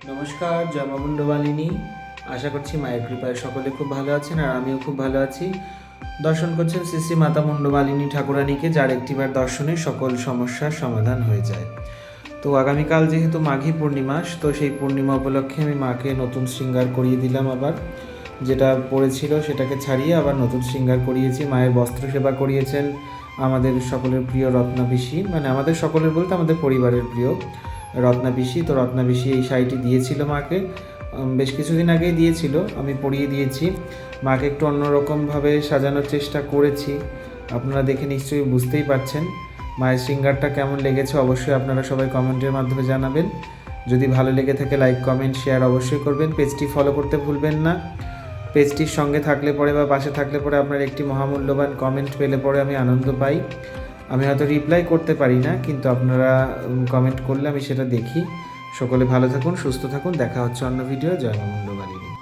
নমস্কার, জয় মা মুন্ডমালিনী। আশা করছি মায়ের কৃপায় সকলে খুব ভালো আছেন আর আমিও খুব ভালো আছি। দর্শন করছেন শ্রী শ্রী মাতা মুন্ডমালিনী ঠাকুরানীকে, যার একটিবার দর্শনে সকল সমস্যার সমাধান হয়ে যায়। তো আগামীকাল যেহেতু মাঘী পূর্ণিমা, তো সেই পূর্ণিমা উপলক্ষে আমি মাকে নতুন শৃঙ্গার করিয়ে দিলাম। আবার যেটা পড়েছিল সেটাকে ছাড়িয়ে আবার নতুন শৃঙ্গার করিয়েছি। মায়ের বস্ত্র সেবা করিয়েছেন আমাদের সকলের প্রিয় রত্না পিসি, মানে আমাদের সকলের বলতে আমাদের পরিবারের প্রিয় রত্না পিসি। তো রত্না পিসি এই শাড়িটি দিয়েছিল মাকে, বেশ কিছুদিন আগেই দিয়েছিল, আমি পরিয়ে দিয়েছি। মাকে একটু অন্যরকমভাবে সাজানোর চেষ্টা করেছি, আপনারা দেখে নিশ্চয়ই বুঝতেই পারছেন। মায়ের শৃঙ্গারটা কেমন লেগেছে অবশ্যই আপনারা সবাই কমেন্টের মাধ্যমে জানাবেন। যদি ভালো লেগে থাকে লাইক, কমেন্ট, শেয়ার অবশ্যই করবেন। পেজটি ফলো করতে ভুলবেন না। পেজটির সঙ্গে থাকলে পরে বা পাশে থাকলে পরে আপনার একটি মহামূল্যবান কমেন্ট পেলে পরে আমি আনন্দ পাই। আমি হয়তো রিপ্লাই করতে পারি না, কিন্তু আপনারা কমেন্ট করলে আমি সেটা দেখি। সকলে ভালো থাকুন, সুস্থ থাকুন, দেখা হচ্ছে অন্য ভিডিও। জয় মা মুন্ডমালিনী।